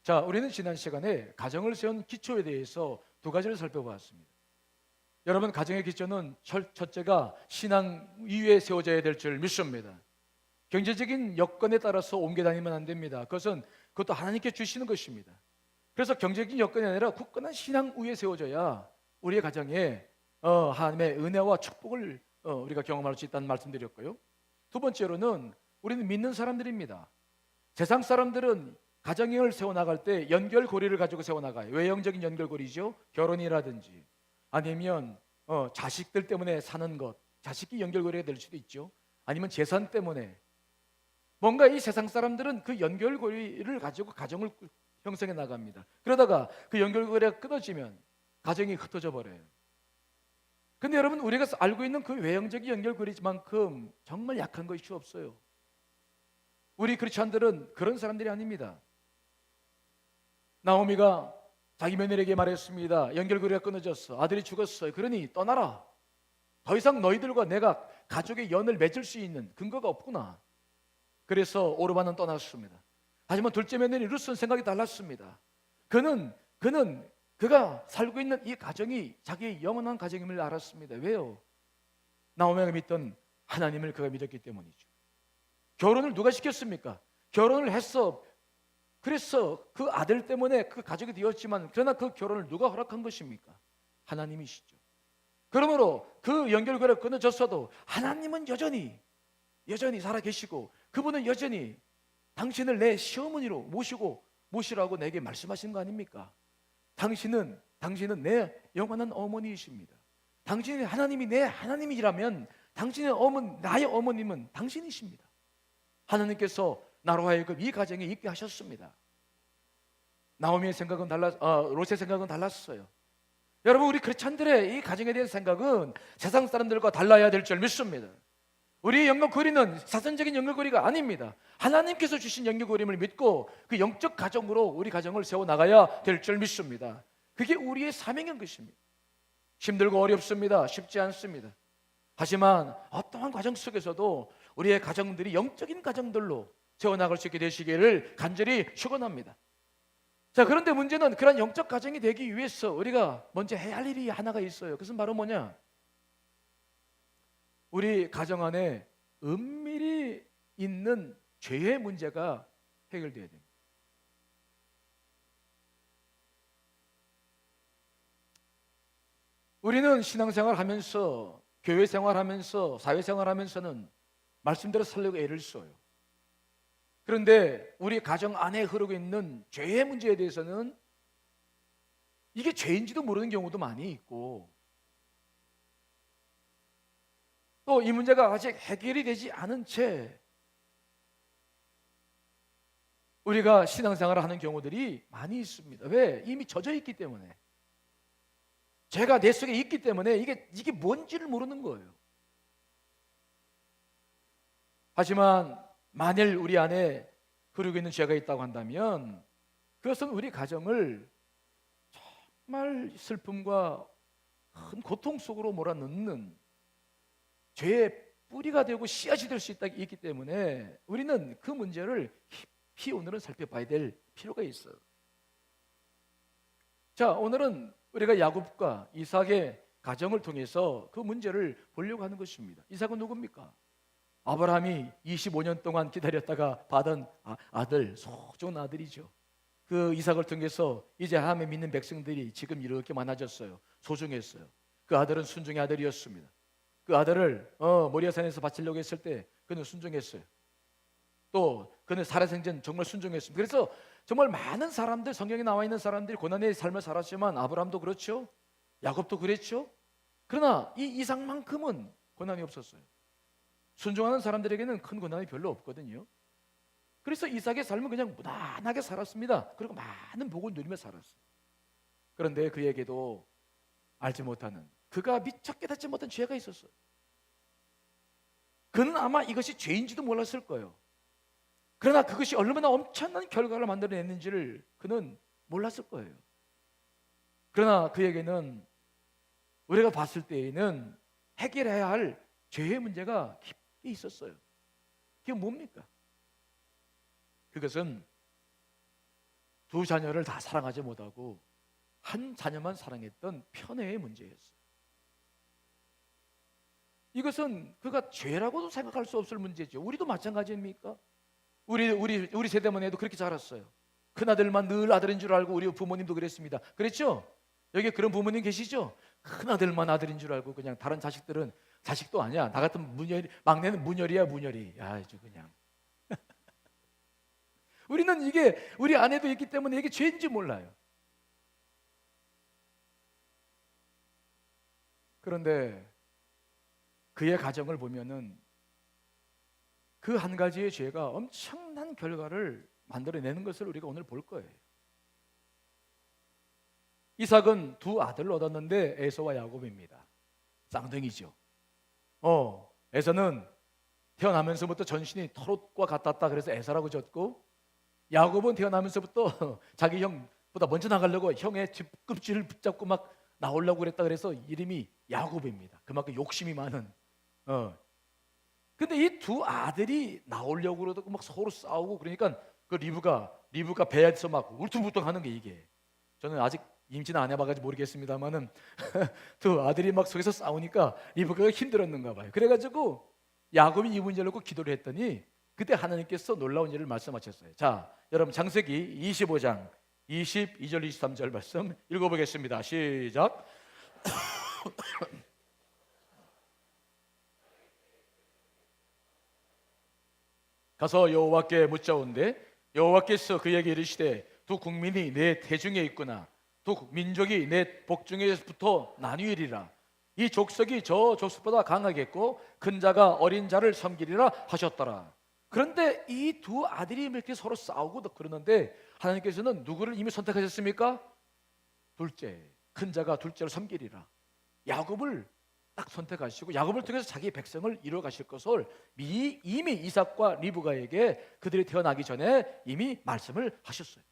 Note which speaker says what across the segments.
Speaker 1: 자, 우리는 지난 시간에 가정을 세운 기초에 대해서 두 가지를 살펴보았습니다. 여러분, 가정의 기초는 첫째가 신앙 위에 세워져야 될 줄 믿습니다. 경제적인 여건에 따라서 옮겨 다니면 안 됩니다. 그것도 하나님께 주시는 것입니다. 그래서 경제적인 여건이 아니라 굳건한 신앙 위에 세워져야 우리의 가정에 하나님의 은혜와 축복을 우리가 경험할 수 있다는 말씀드렸고요. 두 번째로는 우리는 믿는 사람들입니다. 세상 사람들은 가정을 세워나갈 때 연결고리를 가지고 세워나가요. 외형적인 연결고리죠. 결혼이라든지 아니면 자식들 때문에 사는 것, 자식이 연결고리가 될 수도 있죠. 아니면 재산 때문에. 뭔가 이 세상 사람들은 그 연결고리를 가지고 가정을 형성해 나갑니다. 그러다가 그 연결고리가 끊어지면 가정이 흩어져 버려요. 근데 여러분, 우리가 알고 있는 그 외형적인 연결고리만큼 정말 약한 것이 없어요. 우리 크리스찬들은 그런 사람들이 아닙니다. 나오미가 자기 며느리에게 말했습니다. 연결고리가 끊어졌어. 아들이 죽었어요. 그러니 떠나라. 더 이상 너희들과 내가 가족의 연을 맺을 수 있는 근거가 없구나. 그래서 오르반은 떠났습니다. 하지만 둘째 며느리 룻은 생각이 달랐습니다. 그가 살고 있는 이 가정이 자기의 영원한 가정임을 알았습니다. 왜요? 나오미가 믿던 하나님을 그가 믿었기 때문이죠. 결혼을 누가 시켰습니까? 결혼을 했어. 그래서 그 아들 때문에 그 가족이 되었지만, 그러나 그 결혼을 누가 허락한 것입니까? 하나님이시죠. 그러므로 그 연결고리가 끊어졌어도 하나님은 여전히 살아계시고, 그분은 여전히 당신을 내 시어머니로 모시라고 내게 말씀하신 거 아닙니까? 당신은 내 영원한 어머니이십니다. 당신이 하나님이 내 하나님이라면 나의 어머님은 당신이십니다. 하나님께서 나로 하여금 이 가정에 있게 하셨습니다. 나오미의 생각은 롯의 생각은 달랐어요. 여러분, 우리 크리스찬들의 이 가정에 대한 생각은 세상 사람들과 달라야 될 줄 믿습니다. 우리의 연결고리는 사선적인 연결고리가 아닙니다. 하나님께서 주신 연결고리를 믿고 그 영적 가정으로 우리 가정을 세워나가야 될 줄 믿습니다. 그게 우리의 사명인 것입니다. 힘들고 어렵습니다. 쉽지 않습니다. 하지만 어떠한 과정 속에서도 우리의 가정들이 영적인 가정들로 세워나갈 수 있게 되시기를 간절히 축원합니다. 자, 그런데 문제는 그런 영적 가정이 되기 위해서 우리가 먼저 해야 할 일이 하나가 있어요. 그것은 바로 뭐냐? 우리 가정 안에 은밀히 있는 죄의 문제가 해결돼야 됩니다. 우리는 신앙생활 하면서, 교회 생활하면서, 사회생활 하면서는 말씀대로 살려고 애를 써요. 그런데 우리 가정 안에 흐르고 있는 죄의 문제에 대해서는 이게 죄인지도 모르는 경우도 많이 있고, 또 이 문제가 아직 해결이 되지 않은 채 우리가 신앙생활을 하는 경우들이 많이 있습니다. 왜? 이미 젖어 있기 때문에. 죄가 내 속에 있기 때문에 이게 뭔지를 모르는 거예요. 하지만 만일 우리 안에 흐르고 있는 죄가 있다고 한다면 그것은 우리 가정을 정말 슬픔과 큰 고통 속으로 몰아넣는 죄의 뿌리가 되고 씨앗이 될 수 있기 때문에 우리는 그 문제를 깊이 오늘은 살펴봐야 될 필요가 있어요. 자, 오늘은 우리가 야곱과 이삭의 가정을 통해서 그 문제를 보려고 하는 것입니다. 이삭은 누굽니까? 아브라함이 25년 동안 기다렸다가 받은 아들, 소중한 아들이죠. 그 이삭을 통해서 이제 하나님을 믿는 백성들이 지금 이렇게 많아졌어요. 소중했어요. 그 아들은 순종의 아들이었습니다. 그 아들을 모리아산에서 바치려고 했을 때 그는 순종했어요. 또 그는 살아생전 정말 순종했습니다. 그래서 정말 많은 사람들, 성경에 나와 있는 사람들이 고난의 삶을 살았지만 아브라함도 그렇죠, 야곱도 그랬죠. 그러나 이 이삭만큼은 고난이 없었어요. 순종하는 사람들에게는 큰 고난이 별로 없거든요. 그래서 이삭의 삶은 그냥 무난하게 살았습니다. 그리고 많은 복을 누리며 살았어요. 그런데 그에게도 알지 못하는, 그가 미처 깨닫지 못한 죄가 있었어요. 그는 아마 이것이 죄인지도 몰랐을 거예요. 그러나 그것이 얼마나 엄청난 결과를 만들어냈는지를 그는 몰랐을 거예요. 그러나 그에게는 우리가 봤을 때에는 해결해야 할 죄의 문제가 깊이 있었어요. 그게 뭡니까? 그것은 두 자녀를 다 사랑하지 못하고 한 자녀만 사랑했던 편애의 문제였어요. 이것은 그가 죄라고도 생각할 수 없을 문제죠. 우리도 마찬가지입니까? 우리 세대만 해도 그렇게 자랐어요. 큰아들만 늘 아들인 줄 알고 우리 부모님도 그랬습니다. 그랬죠? 여기 그런 부모님 계시죠? 큰아들만 아들인 줄 알고 그냥 다른 자식들은 자식도 아니야. 나 같은 문열이, 막내는 문열이야, 문열이. 야, 아주 그냥. 우리는 이게 우리 아내도 있기 때문에 이게 죄인지 몰라요. 그런데 그의 가정을 보면은 그 한 가지의 죄가 엄청난 결과를 만들어내는 것을 우리가 오늘 볼 거예요. 이삭은 두 아들을 얻었는데 에서와 야곱입니다. 쌍둥이죠. 에서는 태어나면서부터 전신이 털옷과 같았다 그래서 에서라고 졌고, 야곱은 태어나면서부터 자기 형보다 먼저 나가려고 형의 뒷꿈치를 붙잡고 막 나오려고 그랬다 그래서 이름이 야곱입니다. 그만큼 욕심이 많은. 근데 이 두 아들이 나오려고 그러다가 막 서로 싸우고 그러니까 그 리브가 배에서 막 울퉁불퉁하는 게 이게. 저는 아직 임신 안 해봐가지고 모르겠습니다만은 두 아들이 막 속에서 싸우니까 리브가가 힘들었는가 봐요. 그래가지고 야곱이 이 문제를 놓고 기도를 했더니 그때 하나님께서 놀라운 일을 말씀하셨어요. 자, 여러분 창세기 25장 22절 23절 말씀 읽어보겠습니다. 시작. 가서 여호와께 묻자온대 여호와께서 그에게 이르시되 두 국민이 내 태중에 있구나. 두 민족이 내 복중에부터 나뉘리라. 이 족속이 저 족속보다 강하겠고 큰 자가 어린 자를 섬기리라 하셨더라. 그런데 이 두 아들이 이렇게 서로 싸우고 그러는데 하나님께서는 누구를 이미 선택하셨습니까? 둘째, 큰 자가 둘째를 섬기리라. 야곱을 딱 선택하시고 야곱을 통해서 자기 백성을 이루어 가실 것을 이미 이삭과 리브가에게 그들이 태어나기 전에 이미 말씀을 하셨어요.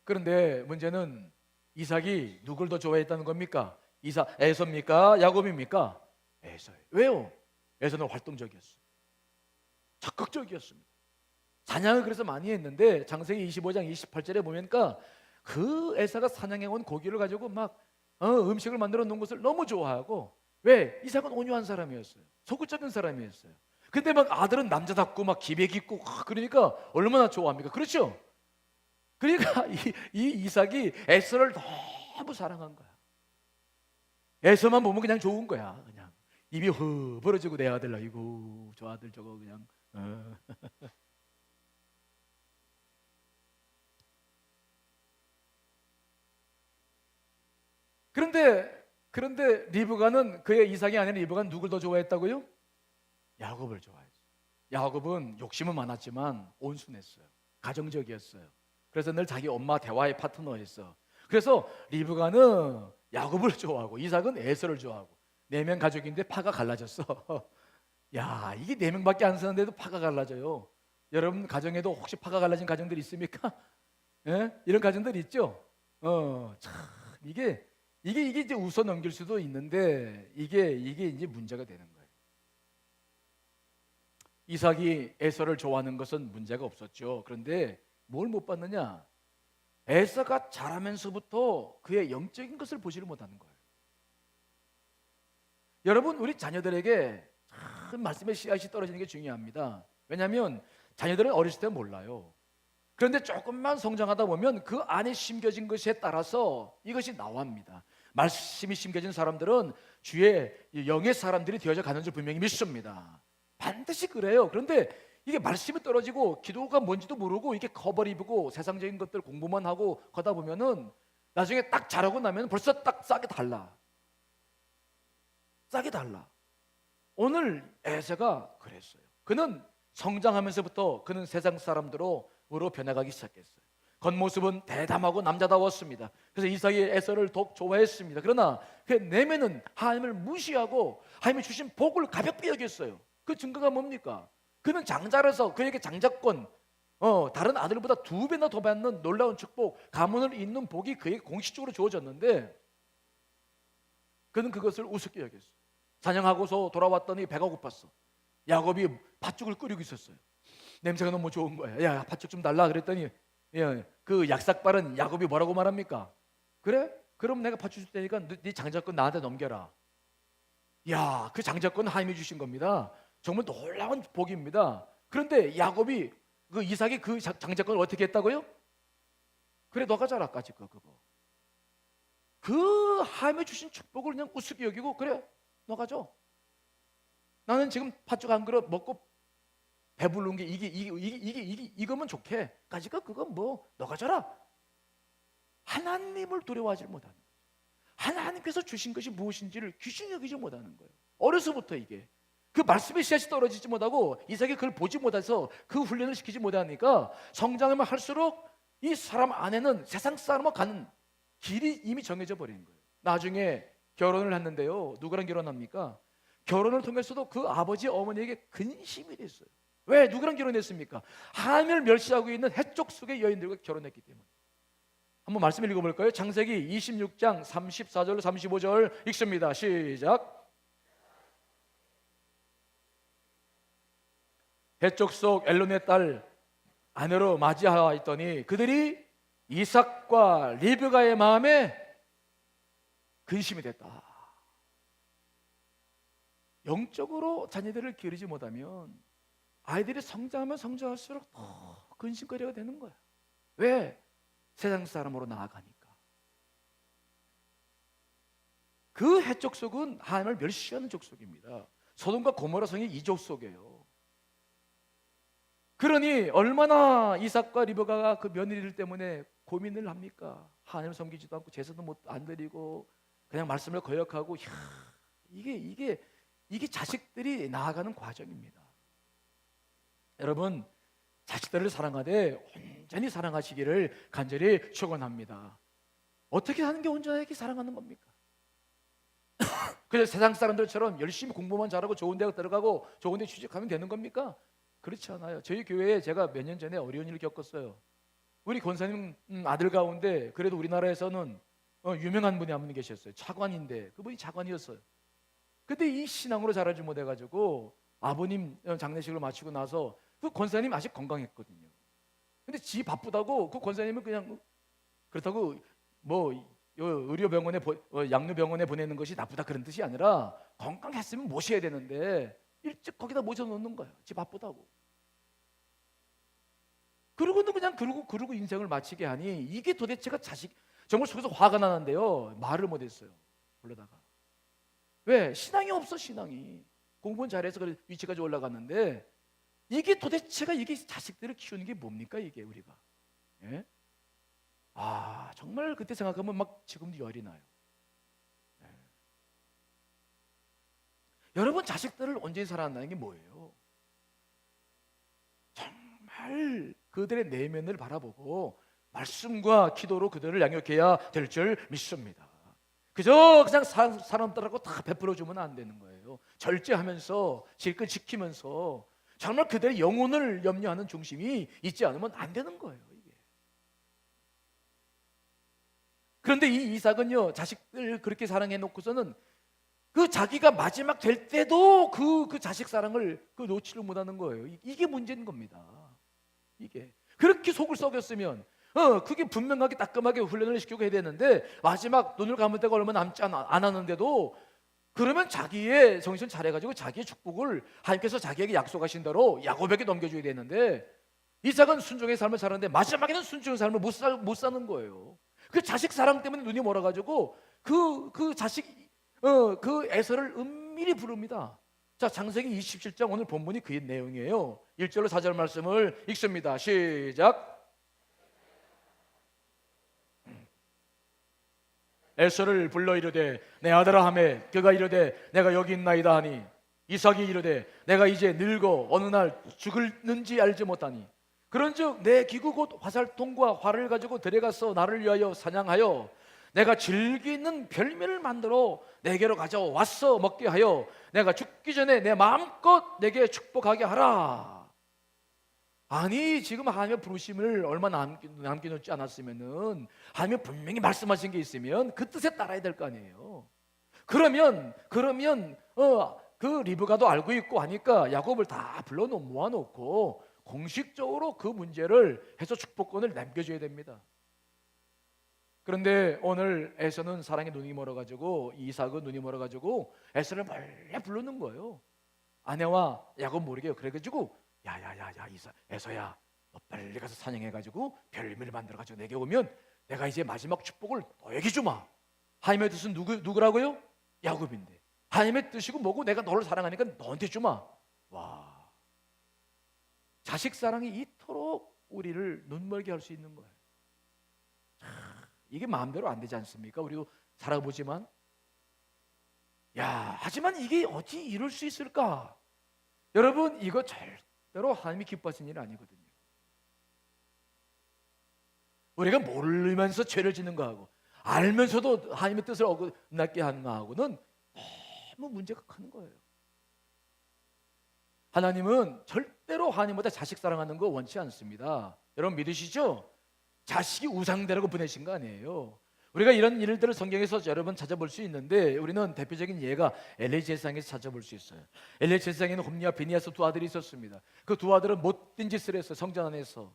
Speaker 1: 그런데 문제는 이삭이 누굴 더 좋아했다는 겁니까? 에서입니까? 야곱입니까? 에서예요. 왜요? 에서는 활동적이었어요. 적극적이었습니다. 사냥을 그래서 많이 했는데 창세기 25장 28절에 보니까 그 에서가 사냥해 온 고기를 가지고 막 음식을 만들어 놓은 것을 너무 좋아하고, 왜? 이삭은 온유한 사람이었어요. 소극적인 사람이었어요. 근데 막 아들은 남자답고 막 기백 있고 그러니까 얼마나 좋아합니까? 그렇죠? 그러니까 이 이삭이 에서를 너무 사랑한 거야. 에서만 보면 그냥 좋은 거야. 그냥 입이 허 벌어지고 내 아들, 아이고 저 아들 저거 그냥. 그런데 리브가는 그의 이삭이 아니라 리브가는 누굴 더 좋아했다고요? 야곱을 좋아했어요. 야곱은 욕심은 많았지만 온순했어요. 가정적이었어요. 그래서 늘 자기 엄마 대화의 파트너였어. 그래서 리브가는 야곱을 좋아하고 이삭은 에서를 좋아하고 4명 가족인데 파가 갈라졌어. 야, 이게 4명밖에 안 사는데도 파가 갈라져요. 여러분 가정에도 혹시 파가 갈라진 가정들 있습니까? 예? 이런 가정들 있죠? 참 이게 이제 웃어 넘길 수도 있는데 이게 이제 문제가 되는 거예요. 이삭이 에서를 좋아하는 것은 문제가 없었죠. 그런데 뭘 못 봤느냐? 에서가 자라면서부터 그의 영적인 것을 보지를 못하는 거예요. 여러분, 우리 자녀들에게 참 말씀의 씨앗이 떨어지는 게 중요합니다. 왜냐하면 자녀들은 어렸을 때 몰라요. 그런데 조금만 성장하다 보면 그 안에 심겨진 것에 따라서 이것이 나옵니다. 말씀이 심겨진 사람들은 주의 영의 사람들이 되어져 가는 줄 분명히 믿습니다. 반드시 그래요. 그런데 이게 말씀이 떨어지고 기도가 뭔지도 모르고 이게 커버 입고 세상적인 것들 공부만 하고 가다 보면은 나중에 딱 자라고 나면 벌써 딱 싹이 달라. 싹이 달라. 오늘 에서가 그랬어요. 그는 성장하면서부터 그는 세상 사람들로 변해가기 시작했어요. 겉모습은 대담하고 남자다웠습니다. 그래서 이삭이 에서를 더욱 좋아했습니다. 그러나 그 내면은 하나님을 무시하고 하나님이 주신 복을 가볍게 여겼어요. 그 증거가 뭡니까? 그는 장자라서 그에게 장자권, 다른 아들보다 2배나 더 받는 놀라운 축복, 가문을 잇는 복이 그에게 공식적으로 주어졌는데 그는 그것을 우습게 여겼어요. 사냥하고서 돌아왔더니 배가 고팠어. 야곱이 팥죽을 끓이고 있었어요. 냄새가 너무 좋은 거야. 야, 팥죽 좀 달라 그랬더니 예, 그 약삭빠른 야곱이 뭐라고 말합니까? 그래? 그럼 내가 받쳐줄 테니까 네 장자권 나한테 넘겨라. 야, 그 장자권 하나님이 주신 겁니다. 정말 놀라운 복입니다. 그런데 야곱이 그 이삭이 그 장자권을 어떻게 했다고요? 그래, 너가 자라까지 그거. 그 하나님이 주신 축복을 그냥 우습게 여기고 그래, 너가 줘. 나는 지금 팥죽 한 그릇 먹고 배부른 게 이거면 좋게. 까지가 그건 뭐 너가 줘라. 하나님을 두려워하지 못하는 거예요. 하나님께서 주신 것이 무엇인지를 귀중히 여기지 못하는 거예요. 어려서부터 이게 그 말씀의 씨앗이 떨어지지 못하고 이삭이 그걸 보지 못해서 그 훈련을 시키지 못하니까 성장하면 할수록 이 사람 안에는 세상 사람과 가는 길이 이미 정해져 버린 거예요. 나중에 결혼을 했는데요, 누구랑 결혼합니까? 결혼을 통해서도 그 아버지 어머니에게 근심이 됐어요. 왜? 누구랑 결혼했습니까? 하나님을 멸시하고 있는 해쪽 속의 여인들과 결혼했기 때문에. 한번 말씀 읽어볼까요? 창세기 26장 34절 35절 읽습니다. 시작. 해쪽 속 엘론의 딸 아내로 맞이하였더니 그들이 이삭과 리브가의 마음에 근심이 됐다. 영적으로 자녀들을 기르지 못하면 아이들이 성장하면 성장할수록 더 근심거리가 되는 거야. 왜? 세상 사람으로 나아가니까. 그 해쪽 속은 하나님을 멸시하는 족속입니다. 소돔과 고모라 성이 이 족속이에요. 그러니 얼마나 이삭과 리브가가 그 며느리들 때문에 고민을 합니까? 하나님을 섬기지도 않고 제사도 안 드리고 그냥 말씀을 거역하고, 이게 자식들이 나아가는 과정입니다. 여러분, 자식들을 사랑하되 온전히 사랑하시기를 간절히 축원합니다. 어떻게 하는 게 온전하게 사랑하는 겁니까? 그래서 세상 사람들처럼 열심히 공부만 잘하고 좋은 대학 들어가고 좋은 데 취직하면 되는 겁니까? 그렇지 않아요. 저희 교회에 제가 몇 년 전에 어려운 일을 겪었어요. 우리 권사님 아들 가운데 그래도 우리나라에서는 유명한 분이 한 분 계셨어요. 차관인데 그분이 차관이었어요. 근데 이 신앙으로 자라지 못해가지고 아버님 장례식을 마치고 나서 그 권사님 아직 건강했거든요. 근데 지 바쁘다고 그 권사님은 그냥 그렇다고 뭐 의료병원에 양로병원에 보내는 것이 나쁘다 그런 뜻이 아니라 건강했으면 모셔야 되는데 일찍 거기다 모셔놓는 거예요. 지 바쁘다고. 그러고는 그냥 그러고 인생을 마치게 하니 이게 도대체가 정말 속에서 화가 나는데요. 말을 못했어요. 그러다가 왜? 신앙이 없어. 신앙이 공부는 잘해서 그래 위치까지 올라갔는데 이게 도대체가 이게 자식들을 키우는 게 뭡니까 이게 우리가? 예? 아 정말 그때 생각하면 막 지금도 열이 나요. 예. 여러분 자식들을 온전히 사랑한다는 게 뭐예요? 정말 그들의 내면을 바라보고 말씀과 기도로 그들을 양육해야 될 줄 믿습니다. 그냥 사람들하고 다 베풀어주면 안 되는 거예요. 절제하면서 질끈 지키면서 정말 그들의 영혼을 염려하는 중심이 있지 않으면 안 되는 거예요. 이게. 그런데 이 이삭은요 자식들 그렇게 사랑해 놓고서는 그 자기가 마지막 될 때도 그 자식 사랑을 놓지를 못하는 거예요. 이게 문제인 겁니다. 이게 그렇게 속을 썩였으면 그게 분명하게 따끔하게 훈련을 시키고 해야 되는데 마지막 눈을 감을 때가 얼마 남지 않았는데도 그러면 자기의 정신 잘해가지고 자기의 축복을 하나님께서 자기에게 약속하신 대로 야곱에게 넘겨줘야 되는데 이삭은 순종의 삶을 사는데 마지막에는 순종의 삶을 못 사는 거예요. 그 자식 사랑 때문에 눈이 멀어가지고 그 자식 그 에서를 은밀히 부릅니다. 자, 창세기 27장 오늘 본문이 그 내용이에요. 1절로 4절 말씀을 읽습니다. 시작. 에서를 불러 이르되 내 아들아 하매 그가 이르되 내가 여기 있나이다 하니 이삭이 이르되 내가 이제 늙어 어느 날 죽을는지 알지 못하니 그런즉 내 기구 곧 화살통과 활을 가지고 데려가서 나를 위하여 사냥하여 내가 즐기는 별미를 만들어 내게로 가져왔어 먹게 하여 내가 죽기 전에 내 마음껏 내게 축복하게 하라. 아니 지금 하나님의 부르심을 얼마 남겨놓지 않았으면은 하나님이 분명히 말씀하신 게 있으면 그 뜻에 따라야 될 거 아니에요. 그러면 그 리브가도 알고 있고 하니까 야곱을 다 불러 모아놓고 공식적으로 그 문제를 해서 축복권을 남겨줘야 됩니다. 그런데 오늘 에서는 사랑의 눈이 멀어가지고, 이삭은 눈이 멀어가지고 에서를 몰래 부르는 거예요. 아내와 야곱 모르게요. 그래가지고 야야야야 에서야, 너 빨리 가서 사냥해가지고 별미를 만들어가지고 내게 오면 내가 이제 마지막 축복을 너에게 주마. 하나님의 뜻은 누구라고요? 야곱인데 하나님의 뜻이고 뭐고 내가 너를 사랑하니까 너한테 주마. 와, 자식 사랑이 이토록 우리를 눈멀게 할 수 있는 거예요. 이게 마음대로 안 되지 않습니까? 우리도 살아보지만, 하지만 이게 어찌 이룰 수 있을까? 여러분, 이거 절대로 하나님이 기뻐하시는 일이 아니거든요. 우리가 모르면서 죄를 짓는 거하고 알면서도 하나님의 뜻을 어긋나게 하는 거하고는 너무 문제가 큰 거예요. 하나님은 절대로 하나님보다 자식 사랑하는 거 원치 않습니다. 여러분 믿으시죠? 자식이 우상대라고 보내신 거 아니에요. 우리가 이런 일들을 성경에서 여러 번 찾아볼 수 있는데, 우리는 대표적인 예가 엘리 제사장에서 찾아볼 수 있어요. 엘리 제사장에는 홈리와 비니아스 두 아들이 있었습니다. 그 두 아들은 못된 짓을 했어요. 성전 안에서.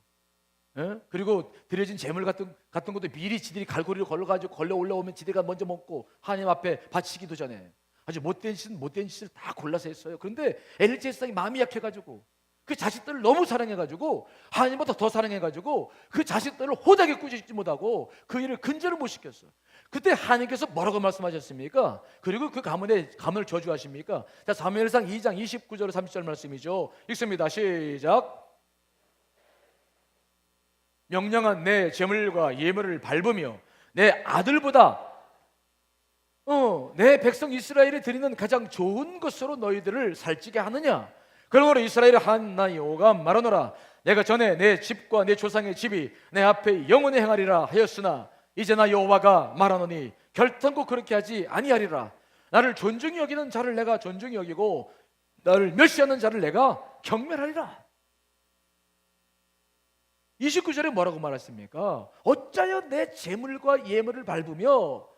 Speaker 1: 그리고 드려진 재물 같은 것도 미리 지들이 갈고리를 걸러 올라오면 지들가 먼저 먹고 하나님 앞에 바치기도 전에 아주 못된 짓을 다 골라서 했어요. 그런데 엘리 제사장이 마음이 약해가지고 그 자식들을 너무 사랑해가지고 하나님보다 더 사랑해가지고 그 자식들을 호되게 꾸짖지 못하고 그 일을 근절을 못 시켰어. 그때 하나님께서 뭐라고 말씀하셨습니까? 그리고 그 가문을 저주하십니까? 자, 사무엘상 2장 29절 30절 말씀이죠. 읽습니다. 시작. 명령한 내 제물과 예물을 밟으며 내 아들보다 내 백성 이스라엘이 드리는 가장 좋은 것으로 너희들을 살찌게 하느냐? 그러므로 이스라엘의 하나님 여호와가 말하노라. 내가 전에 내 집과 내 조상의 집이 내 앞에 영원히 행하리라 하였으나 이제 나 여호와가 말하노니 결탄코 그렇게 하지 아니하리라. 나를 존중히 여기는 자를 내가 존중히 여기고 나를 멸시하는 자를 내가 경멸하리라. 29절에 뭐라고 말했습니까? 어짜여 내 재물과 예물을 밟으며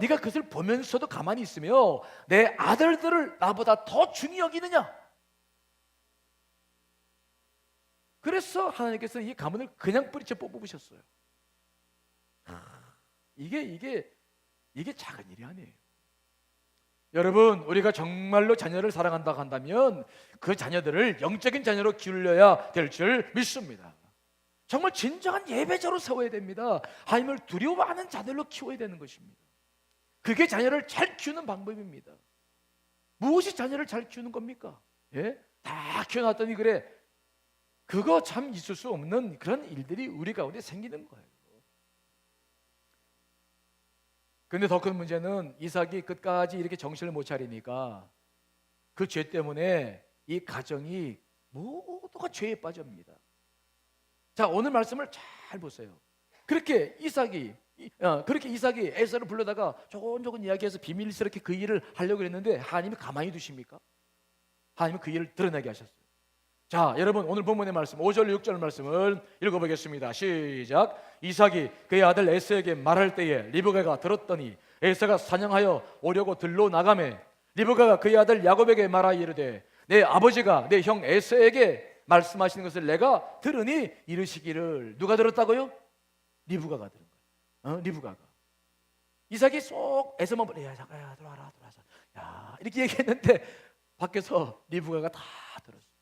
Speaker 1: 네가 그것을 보면서도 가만히 있으며 내 아들들을 나보다 더 중히 여기느냐? 그래서 하나님께서 이 가문을 그냥 뿌리쳐 뽑으셨어요. 이게 작은 일이 아니에요. 여러분, 우리가 정말로 자녀를 사랑한다고 한다면 그 자녀들을 영적인 자녀로 기울여야 될 줄 믿습니다. 정말 진정한 예배자로 세워야 됩니다. 하나님을 두려워하는 자들로 키워야 되는 것입니다. 그게 자녀를 잘 키우는 방법입니다. 무엇이 자녀를 잘 키우는 겁니까? 다 키워놨더니 그래, 그거 참 있을 수 없는 그런 일들이 우리 가운데 생기는 거예요. 그런데 더 큰 문제는 이삭이 끝까지 이렇게 정신을 못 차리니까 그 죄 때문에 이 가정이 모두가 죄에 빠집니다. 자, 오늘 말씀을 잘 보세요. 그렇게 이삭이 에서를 불러다가 조곤조곤 이야기해서 비밀스럽게 그 일을 하려고 했는데 하나님이 가만히 두십니까? 하나님은 그 일을 드러나게 하셨어요. 자, 여러분, 오늘 본문의 말씀 5절 6절 말씀을 읽어보겠습니다. 시작. 이삭이 그의 아들 에서에게 말할 때에 리브가가 들었더니 에서가 사냥하여 오려고 들로 나가매 리브가가 그의 아들 야곱에게 말하여 이르되 내 아버지가 내 형 에서에게 말씀하시는 것을 내가 들으니 이르시기를. 누가 들었다고요? 리브가가 들은 거예요. 리브가가. 이삭이 쏙 에서만 보래. 야, 들어와라. 야, 이렇게 얘기했는데 밖에서 리브가가 다 들었어요.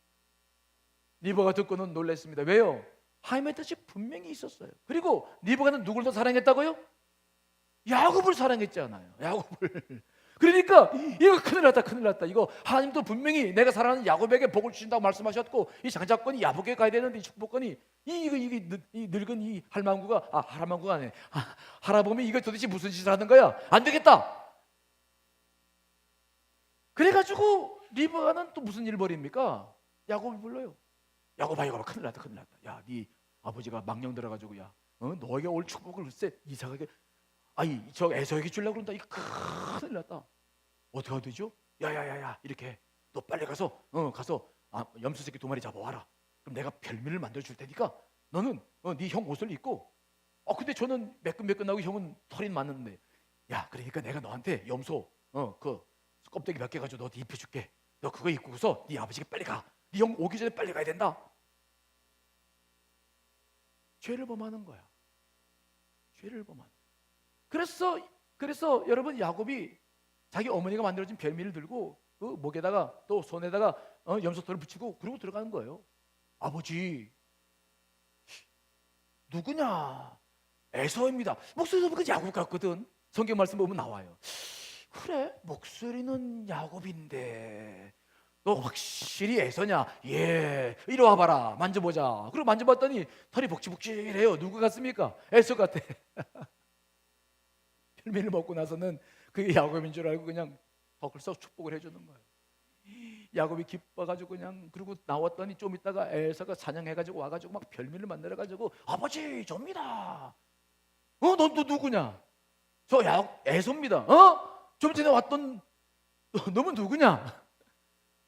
Speaker 1: 리브가가 듣고는 놀랐습니다. 왜요? 하나님의 뜻이 분명히 있었어요. 그리고 리브가는 누굴 더 사랑했다고요? 야곱을 사랑했잖아요. 야곱을. 그러니까 이거 큰일 났다. 이거 하나님도 분명히 내가 사랑하는 야곱에게 복을 주신다고 말씀하셨고 이 장자권이 야곱에게 가야 되는데 이 축복권이 이 늙은 이 할망구가 아니네. 할아범이 이거 도대체 무슨 짓을 하는 거야? 안 되겠다. 그래가지고 리브가는 또 무슨 일을 벌입니까? 야곱을 불러요. 야곱아 큰일 났다. 야, 네 아버지가 망령 들어가지고 너에게 올 축복을 글쎄 이삭에게 저 에서에게 주려고 그런다. 이거 큰일 났다. 어떻게 해야 되죠? 야야야야 이렇게 너 빨리 가서 염소 새끼 2마리 잡아와라. 그럼 내가 별미를 만들어 줄 테니까 너는 네 형 옷을 입고 근데 저는 매끈매끈하고 형은 털이 많은데 그러니까 내가 너한테 염소 그 껍데기 몇 개 가지고 너한테 입혀줄게. 너 그거 입고서 네 아버지가 빨리 가. 네 형 오기 전에 빨리 가야 된다. 죄를 범하는 거야. 죄를 범하는 거야. 그래서 여러분, 야곱이 자기 어머니가 만들어준 별미를 들고 그 목에다가 또 손에다가 염소털을 붙이고 그러고 들어가는 거예요. 아버지, 누구냐? 에서입니다. 목소리도 보니까 야곱 같거든. 성경 말씀 보면 나와요. 그래, 목소리는 야곱인데 너 확실히 에서냐? 예, 이리 와봐라, 만져보자. 그리고 만져봤더니 털이 복실복실해요. 누구 같습니까? 에서 같아. 별미를 먹고 나서는 그게 야곱인 줄 알고 그냥 덕을 축복을 해주는 거예요. 야곱이 기뻐가지고 그냥, 그리고 나왔더니 좀 있다가 에서가 사냥해가지고 와가지고 막 별미를 만들어가지고, 아버지 접니다. 너 누구냐? 저 에서입니다. 좀 전에 왔던 너는 누구냐?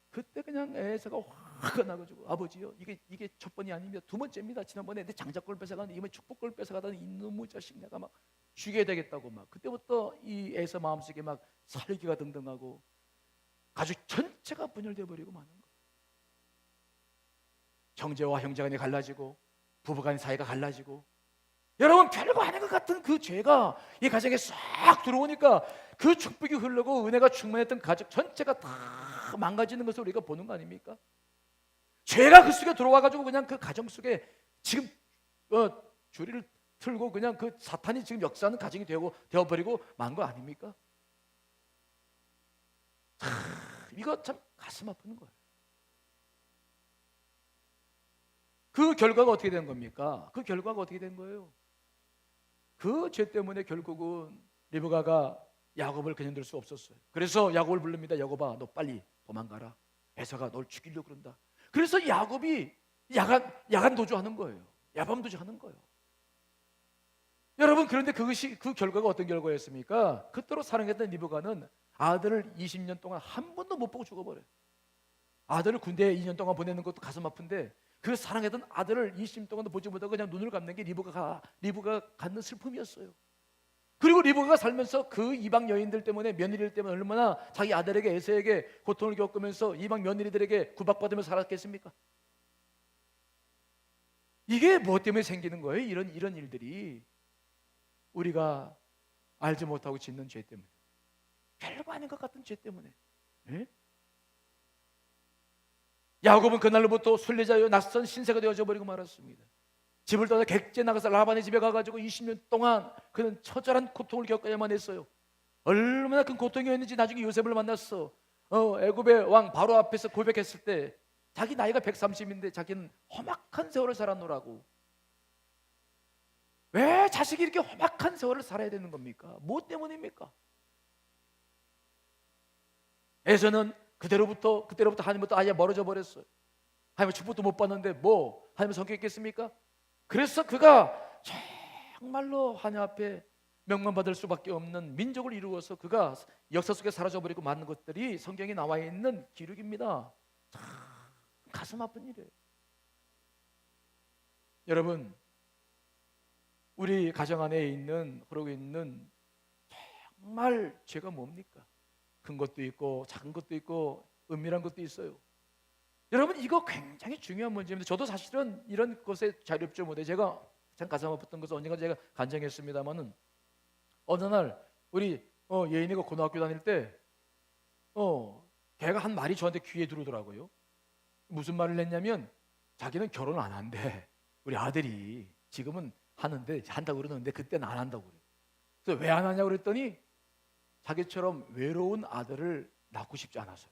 Speaker 1: 그때 그냥 에서가 화가 나가지고, 아버지요, 이게 첫 번이 아닙니다. 두 번째입니다. 지난번에 내 장자권을 뺏어가는, 이번에 축복권을 뺏어가다니 이놈의 자식 내가 막 죽여야 되겠다고 막. 그때부터 이 에서 마음속에 막 살기가 등등하고 가족 전체가 분열되어 버리고 마는 거예요. 형제와 형제 간에 갈라지고 부부 간의 사이가 갈라지고, 여러분, 별거 아닌 것 같은 그 죄가 이 가정에 싹 들어오니까 그 축복이 흐르고 은혜가 충만했던 가족 전체가 다 망가지는 것을 우리가 보는 거 아닙니까? 죄가 그 속에 들어와가지고 그냥 그 가정 속에 지금 줄이를 틀고 그냥 그 사탄이 지금 역사하는 가정이 되어버리고 만 거 아닙니까? 이거 참 가슴 아픈 거예요. 그 결과가 어떻게 된 겁니까? 그 결과가 어떻게 된 거예요? 그 죄 때문에 결국은 리브가가 야곱을 그냥 둘 수 없었어요. 그래서 야곱을 부릅니다. 야곱아, 너 빨리 도망가라. 에서가 널 죽이려고 그런다. 그래서 야곱이 야간 도주하는 거예요. 야밤 도주하는 거예요. 여러분, 그런데 그 결과가 어떤 결과였습니까? 그토록 사랑했던 리브가는 아들을 20년 동안 한 번도 못 보고 죽어버려요. 아들을 군대에 2년 동안 보내는 것도 가슴 아픈데, 그 사랑했던 아들을 20년 동안도 보지 못하고 그냥 눈을 감는 게 리브가가 갖는 슬픔이었어요. 그리고 리브가가 살면서 그 이방 여인들 때문에, 며느리들 때문에 얼마나 자기 아들에게, 에서에게 고통을 겪으면서 이방 며느리들에게 구박받으면서 살았겠습니까? 이게 무엇 때문에 생기는 거예요? 이런 일들이 우리가 알지 못하고 짓는 죄 때문에, 별거 아닌 것 같은 죄 때문에. 예? 야곱은 그날로부터 순례자요 낯선 신세가 되어져 버리고 말았습니다. 집을 떠나 객지에 나가서 라반의 집에 가가지고 20년 동안 그는 처절한 고통을 겪어야만 했어요. 얼마나 큰 고통이었는지 나중에 요셉을 만났어. 애굽의 왕 바로 앞에서 고백했을 때 자기 나이가 130인데 자기는 험악한 세월을 살았노라고. 왜 자식이 이렇게 험악한 세월을 살아야 되는 겁니까? 뭐 때문입니까? 에서는 그때로부터 하나님부터 아예 멀어져 버렸어요. 하나님의 축복도 못 받는데 뭐 하나님의 성격이 있겠습니까? 그래서 그가 정말로 하나님 앞에 명망받을 수밖에 없는 민족을 이루어서 그가 역사 속에 사라져버리고 많은 것들이 성경에 나와 있는 기록입니다. 참 가슴 아픈 일이에요. 여러분, 우리 가정 안에 흐르고 있는 정말 죄가 뭡니까? 큰 것도 있고 작은 것도 있고 은밀한 것도 있어요. 여러분, 이거 굉장히 중요한 문제입니다. 저도 사실은 이런 것에 자유롭지 못해 제가 참 가슴 아팠던 것은 언젠가 제가 간증했습니다마는, 어느 날 우리 예인이가 고등학교 다닐 때 걔가 한 말이 저한테 귀에 들어오더라고요. 무슨 말을 했냐면, 자기는 결혼 안 한대. 우리 아들이 지금은 한다고 그러는데 그때는 안 한다고 그래요. 그래서 왜 안 하냐고 그랬더니 자기처럼 외로운 아들을 낳고 싶지 않아서.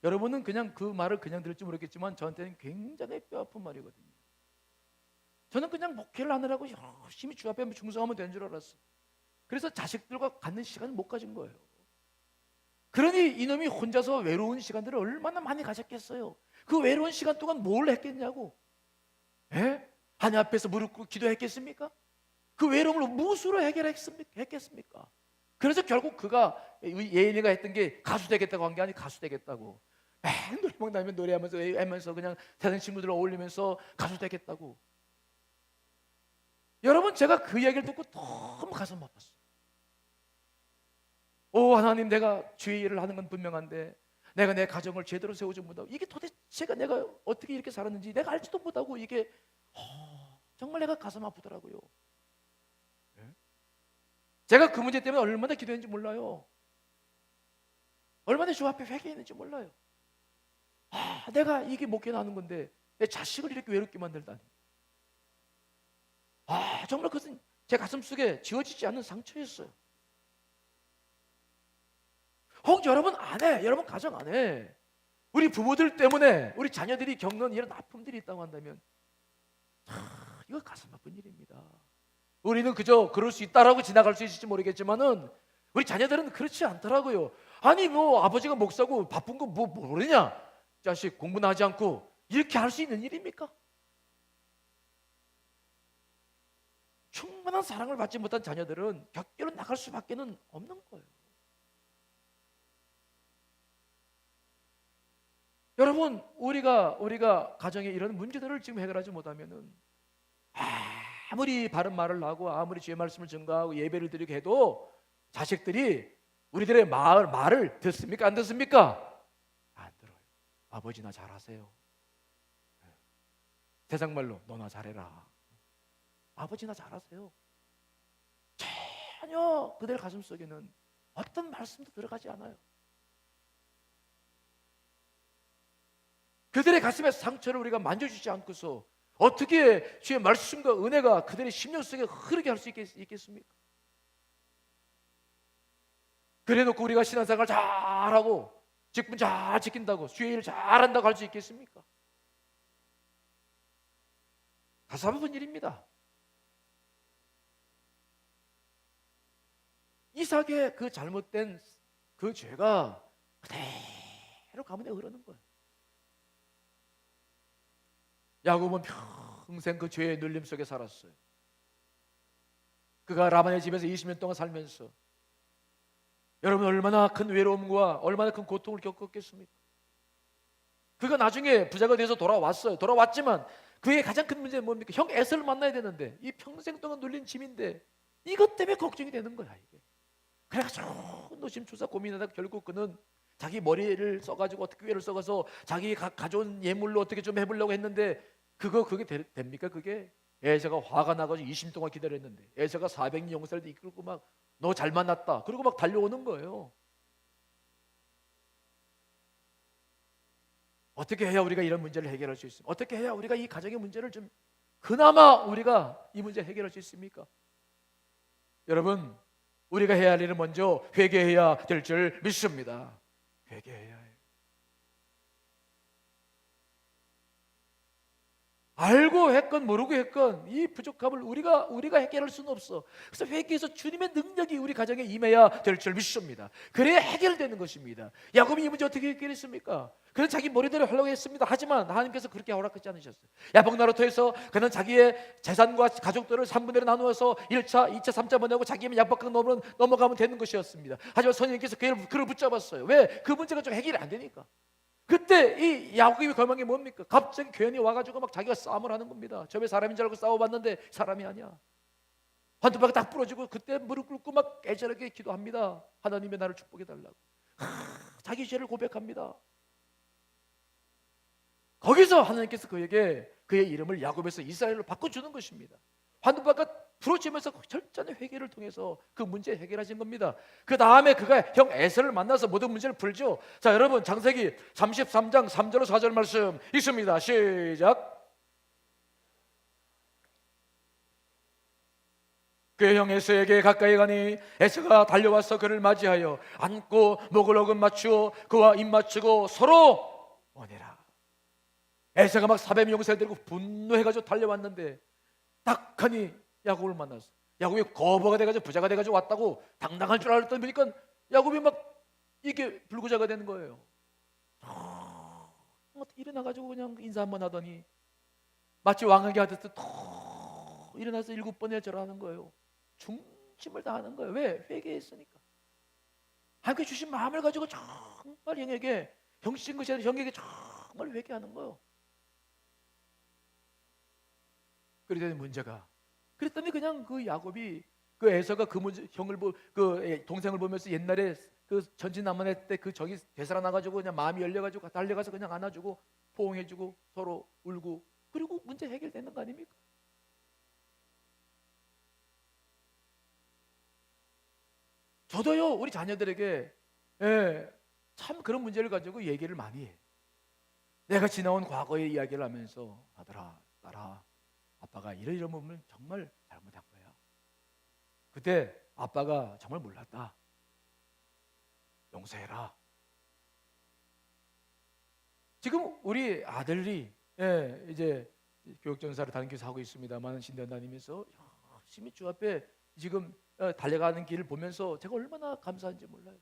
Speaker 1: 여러분은 그냥 그 말을 그냥 들을지 모르겠지만 저한테는 굉장히 뼈아픈 말이거든요. 저는 그냥 목회를 하느라고 열심히 주 앞에 충성하면 되는 줄 알았어요. 그래서 자식들과 갖는 시간을 못 가진 거예요. 그러니 이놈이 혼자서 외로운 시간들을 얼마나 많이 가졌겠어요. 그 외로운 시간 동안 뭘 했겠냐고. 하나님 앞에서 무릎 꿇고 기도했겠습니까? 그 외로움을 무엇으로 해결했겠습니까? 그래서 결국 그가, 예인이가 했던 게 가수 되겠다고 한 게 아니고 가수 되겠다고. 노래방 다니면 노래하면서 그냥 세상 친구들과 어울리면서 가수 되겠다고. 여러분, 제가 그 이야기를 듣고 너무 가슴 아팠어요. 하나님, 내가 주의 일을 하는 건 분명한데 내가 내 가정을 제대로 세우지 못하고 이게 도대체가 내가 어떻게 이렇게 살았는지 내가 알지도 못하고 이게 정말 내가 가슴 아프더라고요. 제가 그 문제 때문에 얼마나 기도했는지 몰라요. 얼마나 주 앞에 회개했는지 몰라요. 내가 이게 목회 나는 건데 내 자식을 이렇게 외롭게 만들다니. 정말 그것은 제 가슴 속에 지워지지 않는 상처였어요. 혹 여러분 안에, 여러분 가정 안에 우리 부모들 때문에 우리 자녀들이 겪는 이런 아픔들이 있다고 한다면 이거 가슴 아픈 일입니다. 우리는 그저 그럴 수 있다라고 지나갈 수 있을지 모르겠지만은 우리 자녀들은 그렇지 않더라고요. 아니 뭐 아버지가 목사고 바쁜 거 뭐 모르냐? 자식 공부나 하지 않고 이렇게 할 수 있는 일입니까? 충분한 사랑을 받지 못한 자녀들은 격결로 나갈 수밖에는 없는 거예요. 여러분, 우리가 가정에 이런 문제들을 지금 해결하지 못하면은 아무리 바른 말을 하고 아무리 주의 말씀을 증거하고 예배를 드리게 해도 자식들이 우리들의 말을 듣습니까? 안 듣습니까? 안 들어요. 아버지나 잘하세요. 세상 말로 너나 잘해라. 아버지나 잘하세요. 전혀 그들 가슴 속에는 어떤 말씀도 들어가지 않아요. 그들의 가슴의 상처를 우리가 만져주지 않고서 어떻게 주의 말씀과 은혜가 그들의 심령 속에 흐르게 할 수 있겠습니까? 그래놓고 우리가 신앙생활 잘하고 직분 잘 지킨다고 주의 일을 잘한다고 할 수 있겠습니까? 가슴 아픈 일입니다. 이삭의 그 잘못된 그 죄가 그대로 가문에 흐르는 거예요. 야곱은 평생 그 죄의 눌림 속에 살았어요. 그가 라반의 집에서 20년 동안 살면서 여러분 얼마나 큰 외로움과 얼마나 큰 고통을 겪었겠습니까? 그가 나중에 부자가 돼서 돌아왔어요. 돌아왔지만 그의 가장 큰 문제는 뭡니까? 형 에서를 만나야 되는데 이 평생 동안 눌린 짐인데 이것 때문에 걱정이 되는 거야 이게. 그래가지고 노심초사 고민하다가 결국 그는 자기 머리를 써가지고 어떻게 꾀를 써가서 자기 가져온 예물로 어떻게 좀 해보려고 했는데 그게 됩니까? 그게 에서가 화가 나가지고 20년 동안 기다렸는데 에서가 400년 용사를 이끌고 막 너 잘 만났다 그리고 막 달려오는 거예요. 어떻게 해야 우리가 이런 문제를 해결할 수 있습니까? 어떻게 해야 우리가 이 가정의 문제를 좀 그나마 우리가 이 문제 해결할 수 있습니까? 여러분 우리가 해야 할 일은 먼저 회개해야 될 줄 믿습니다. 회개해야 해요. 알고 했건 모르고 했건 이 부족함을 우리가 해결할 수는 없어. 그래서 회개해서 주님의 능력이 우리 가정에 임해야 될 줄 믿습니다. 그래야 해결되는 것입니다. 야곱이 이 문제 어떻게 해결했습니까? 그는 자기 머리대로 하려고 했습니다. 하지만 하나님께서 그렇게 허락하지 않으셨어요. 야복 나루터에서 그는 자기의 재산과 가족들을 3분의 1로 나누어서 1차, 2차, 3차 보내고 자기의 약박강 넘어가면 되는 것이었습니다. 하지만 선생님께서 그를 붙잡았어요. 왜? 그 문제가 좀 해결이 안 되니까. 그때 이 야곱이 걸망이 뭡니까? 갑자기 괜히 와가지고 막 자기가 싸움을 하는 겁니다. 저에 사람인 줄 알고 싸워봤는데 사람이 아니야. 환두박이 딱 부러지고 그때 무릎 꿇고 막 애절하게 기도합니다. 하나님의 나를 축복해달라고. 자기 죄를 고백합니다. 거기서 하나님께서 그에게 그의 이름을 야곱에서 이스라엘로 바꿔주는 것입니다. 환두박이 부러지면서 철저한 회개를 통해서 그 문제 해결하신 겁니다. 그 다음에 그가 형 에서를 만나서 모든 문제를 풀죠. 자 여러분 창세기 33장 3절로 4절 말씀 있습니다. 시작. 그의 형 에서에게 가까이 가니 에서가 달려와서 그를 맞이하여 안고 목을 어금 맞추어 그와 입 맞추고 서로 원해라. 에서가 막 400명 용사를 데리고 분노해가지고 달려왔는데 딱 하니 야곱을 만났어. 야곱이 거부가 돼가지고 부자가 돼가지고 왔다고 당당할 줄 알았더니 보니까 야곱이 막 이게 불구자가 되는 거예요. 일어나가지고 그냥 인사 한번 하더니 마치 왕에게 하듯이 일어나서 7번에 절하는 거예요. 중심을 다하는 거예요. 왜? 회개했으니까. 하나님께 주신 마음을 가지고 정말 형에게 형신 것이 아니라 형에게 정말 회개하는 거예요. 그랬더니 문제가 그랬더니 그냥 그 야곱이 그 에서가 그 동생을 보면서 옛날에 그 전진난만할 때 그 정이 되살아나가지고 그냥 마음이 열려가지고 달려가서 그냥 안아주고 포옹해주고 서로 울고 그리고 문제 해결되는 거 아닙니까? 저도요 우리 자녀들에게 참 그런 문제를 가지고 얘기를 많이 해. 내가 지나온 과거의 이야기를 하면서 아들아 딸아 아빠가 이런 부분을 정말 잘못한 거야. 그때 아빠가 정말 몰랐다. 용서해라. 지금 우리 아들이 이제 교육전사를 다른 교사 하고 있습니다만 신대원 다니면서 열심히 주 앞에 지금 달려가는 길을 보면서 제가 얼마나 감사한지 몰라요.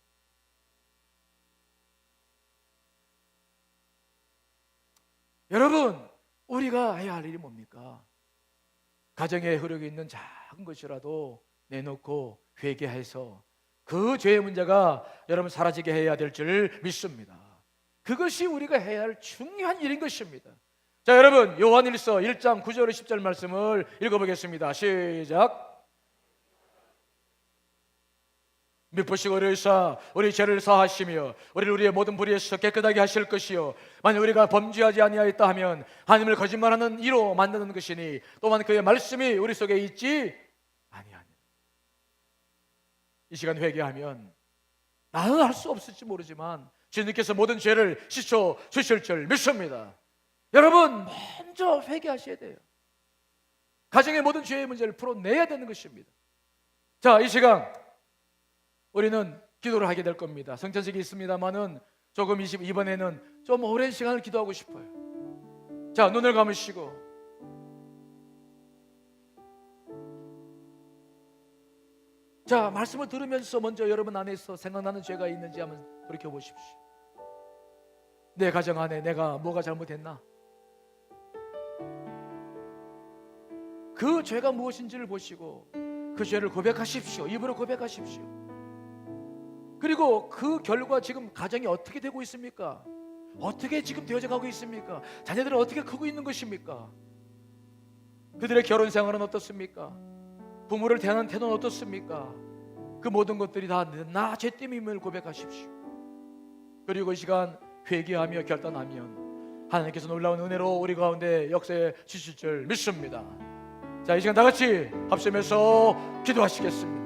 Speaker 1: 여러분 우리가 해야 할 일이 뭡니까? 가정에 흐르고 있는 작은 것이라도 내놓고 회개해서 그 죄의 문제가 여러분 사라지게 해야 될 줄 믿습니다. 그것이 우리가 해야 할 중요한 일인 것입니다. 자 여러분 요한일서 1장 9절 10절 말씀을 읽어보겠습니다. 시작. 미쁘시고 의사 우리 죄를 사하시며 우리를 우리의 모든 불의에서 깨끗하게 하실 것이요 만약 우리가 범죄하지 아니하였다 하면 하나님을 거짓말하는 이로 만드는 것이니 또한 그의 말씀이 우리 속에 있지 아니하니. 이 시간 회개하면 나는 할 수 없을지 모르지만 주님께서 모든 죄를 씻어 주실 줄 믿습니다. 여러분 먼저 회개하셔야 돼요. 가정의 모든 죄의 문제를 풀어내야 되는 것입니다. 자, 이 시간 우리는 기도를 하게 될 겁니다. 성찬식이 있습니다만은 조금 이번에는 좀 오랜 시간을 기도하고 싶어요. 자, 눈을 감으시고 자, 말씀을 들으면서 먼저 여러분 안에서 생각나는 죄가 있는지 한번 돌이켜보십시오. 내 가정 안에 내가 뭐가 잘못했나? 그 죄가 무엇인지를 보시고 그 죄를 고백하십시오. 입으로 고백하십시오. 그리고 그 결과 지금 가정이 어떻게 되고 있습니까? 어떻게 지금 되어져 가고 있습니까? 자녀들은 어떻게 크고 있는 것입니까? 그들의 결혼 생활은 어떻습니까? 부모를 대하는 태도는 어떻습니까? 그 모든 것들이 다 나 죄 때문임을 고백하십시오. 그리고 이 시간 회개하며 결단하면 하나님께서 놀라운 은혜로 우리 가운데 역사해 주실 줄 믿습니다. 자, 이 시간 다 같이 합심해서 기도하시겠습니다.